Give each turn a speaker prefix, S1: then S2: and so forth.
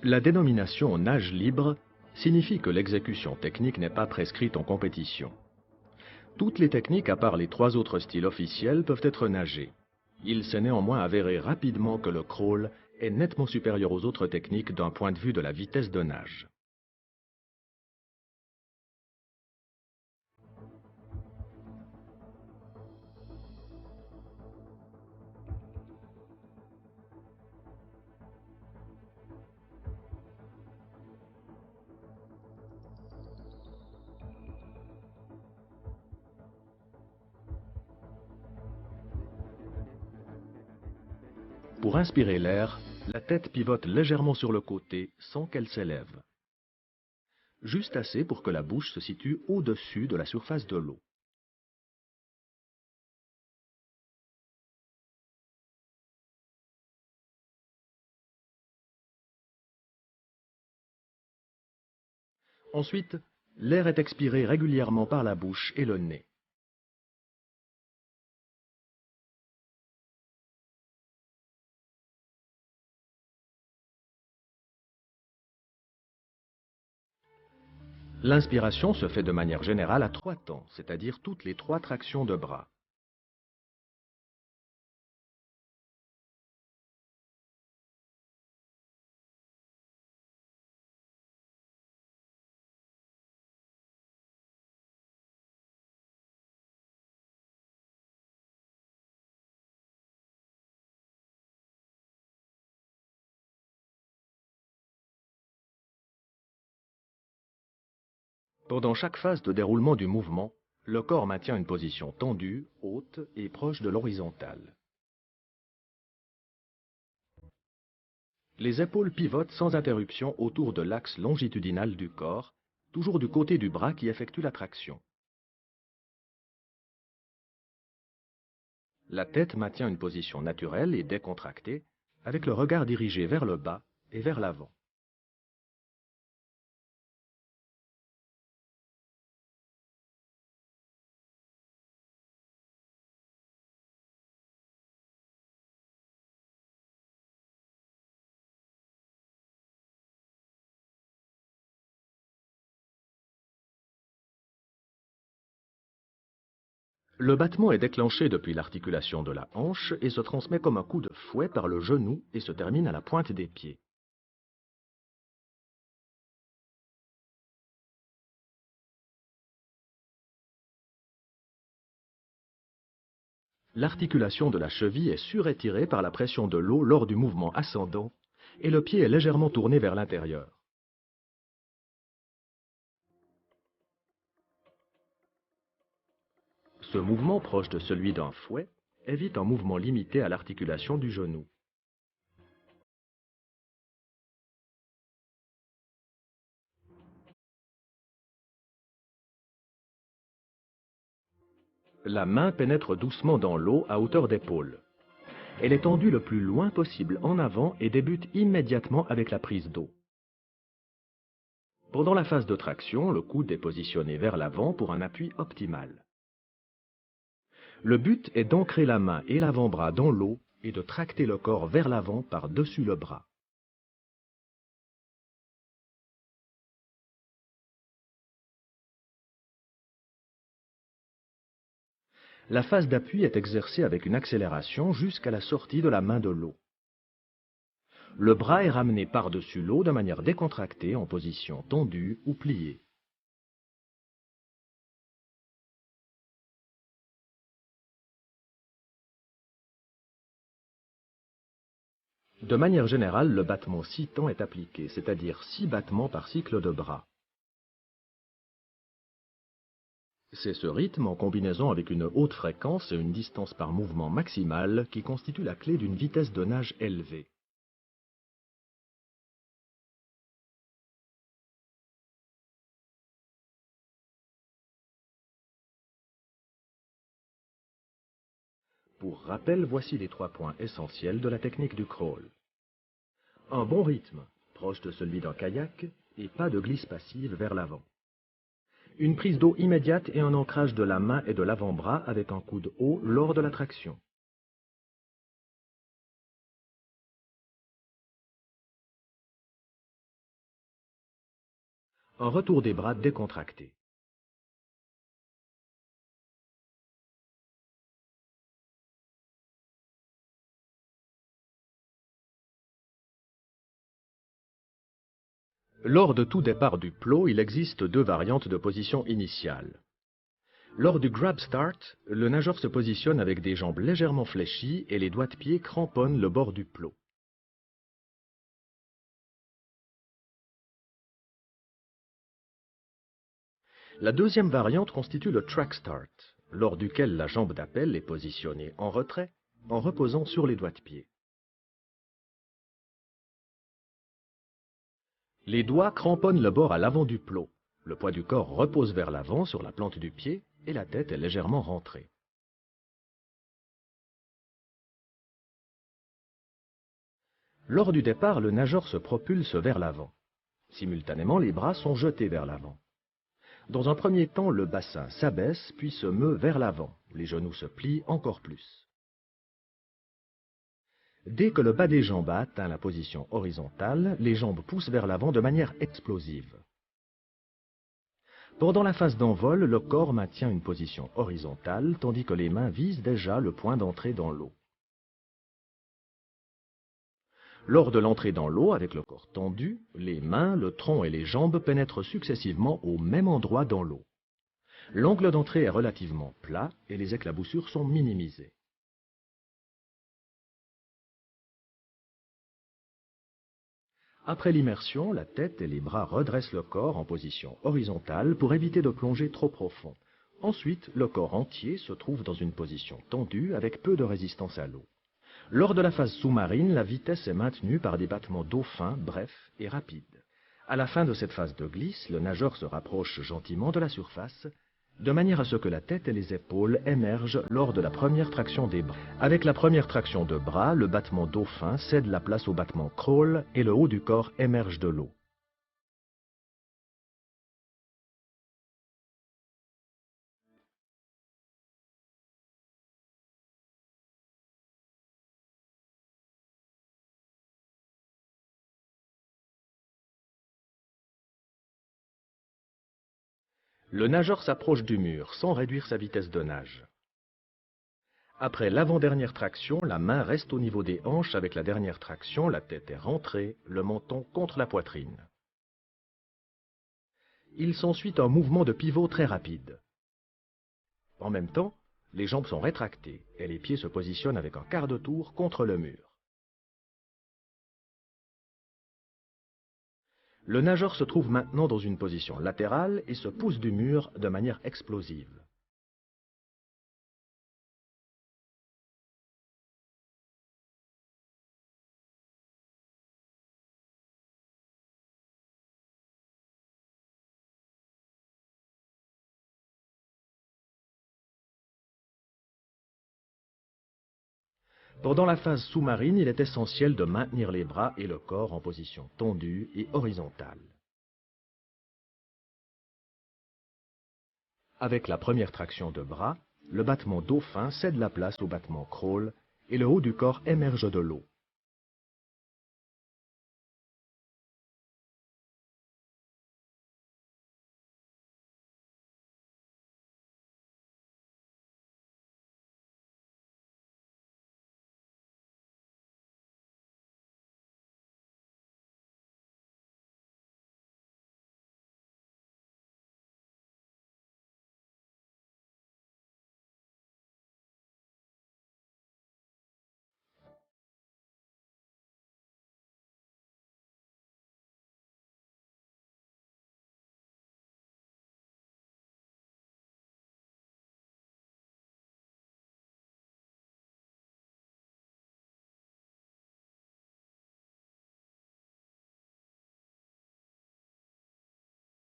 S1: La dénomination nage libre signifie que l'exécution technique n'est pas prescrite en compétition. Toutes les techniques, à part les 3 autres styles officiels, peuvent être nagées. Il s'est néanmoins avéré rapidement que le crawl est nettement supérieur aux autres techniques d'un point de vue de la vitesse de nage. Pour inspirer l'air, la tête pivote légèrement sur le côté sans qu'elle s'élève. Juste assez pour que la bouche se situe au-dessus de la surface de l'eau. Ensuite, l'air est expiré régulièrement par la bouche et le nez. L'inspiration se fait de manière générale à 3 temps, c'est-à-dire toutes les 3 tractions de bras. Pendant chaque phase de déroulement du mouvement, le corps maintient une position tendue, haute et proche de l'horizontale. Les épaules pivotent sans interruption autour de l'axe longitudinal du corps, toujours du côté du bras qui effectue la traction. La tête maintient une position naturelle et décontractée, avec le regard dirigé vers le bas et vers l'avant. Le battement est déclenché depuis l'articulation de la hanche et se transmet comme un coup de fouet par le genou et se termine à la pointe des pieds. L'articulation de la cheville est surétirée par la pression de l'eau lors du mouvement ascendant et le pied est légèrement tourné vers l'intérieur. Ce mouvement, proche de celui d'un fouet, évite un mouvement limité à l'articulation du genou. La main pénètre doucement dans l'eau à hauteur d'épaule. Elle est tendue le plus loin possible en avant et débute immédiatement avec la prise d'eau. Pendant la phase de traction, le coude est positionné vers l'avant pour un appui optimal. Le but est d'ancrer la main et l'avant-bras dans l'eau et de tracter le corps vers l'avant par-dessus le bras. La phase d'appui est exercée avec une accélération jusqu'à la sortie de la main de l'eau. Le bras est ramené par-dessus l'eau de manière décontractée en position tendue ou pliée. De manière générale, le battement 6 temps est appliqué, c'est-à-dire 6 battements par cycle de bras. C'est ce rythme, en combinaison avec une haute fréquence et une distance par mouvement maximale, qui constitue la clé d'une vitesse de nage élevée. Pour rappel, voici les 3 points essentiels de la technique du crawl. Un bon rythme, proche de celui d'un kayak, et pas de glisse passive vers l'avant. Une prise d'eau immédiate et un ancrage de la main et de l'avant-bras avec un coude haut lors de la traction. Un retour des bras décontracté. Lors de tout départ du plot, il existe deux variantes de position initiale. Lors du grab start, le nageur se positionne avec des jambes légèrement fléchies et les doigts de pied cramponnent le bord du plot. La deuxième variante constitue le track start, lors duquel la jambe d'appel est positionnée en retrait, en reposant sur les doigts de pied. Les doigts cramponnent le bord à l'avant du plot. Le poids du corps repose vers l'avant sur la plante du pied et la tête est légèrement rentrée. Lors du départ, le nageur se propulse vers l'avant. Simultanément, les bras sont jetés vers l'avant. Dans un premier temps, le bassin s'abaisse puis se meut vers l'avant. Les genoux se plient encore plus. Dès que le bas des jambes a atteint la position horizontale, les jambes poussent vers l'avant de manière explosive. Pendant la phase d'envol, le corps maintient une position horizontale, tandis que les mains visent déjà le point d'entrée dans l'eau. Lors de l'entrée dans l'eau, avec le corps tendu, les mains, le tronc et les jambes pénètrent successivement au même endroit dans l'eau. L'angle d'entrée est relativement plat et les éclaboussures sont minimisées. Après l'immersion, la tête et les bras redressent le corps en position horizontale pour éviter de plonger trop profond. Ensuite, le corps entier se trouve dans une position tendue avec peu de résistance à l'eau. Lors de la phase sous-marine, la vitesse est maintenue par des battements d'eau fins, brefs et rapides. À la fin de cette phase de glisse, le nageur se rapproche gentiment de la surface, de manière à ce que la tête et les épaules émergent lors de la première traction des bras. Avec la première traction de bras, le battement d'eau fin cède la place au battement crawl et le haut du corps émerge de l'eau. Le nageur s'approche du mur sans réduire sa vitesse de nage. Après l'avant-dernière traction, la main reste au niveau des hanches. Avec la dernière traction, la tête est rentrée, le menton contre la poitrine. Il s'ensuit un mouvement de pivot très rapide. En même temps, les jambes sont rétractées et les pieds se positionnent avec un quart de tour contre le mur. Le nageur se trouve maintenant dans une position latérale et se pousse du mur de manière explosive. Pendant la phase sous-marine, il est essentiel de maintenir les bras et le corps en position tendue et horizontale. Avec la première traction de bras, le battement d'eau fin cède la place au battement crawl et le haut du corps émerge de l'eau.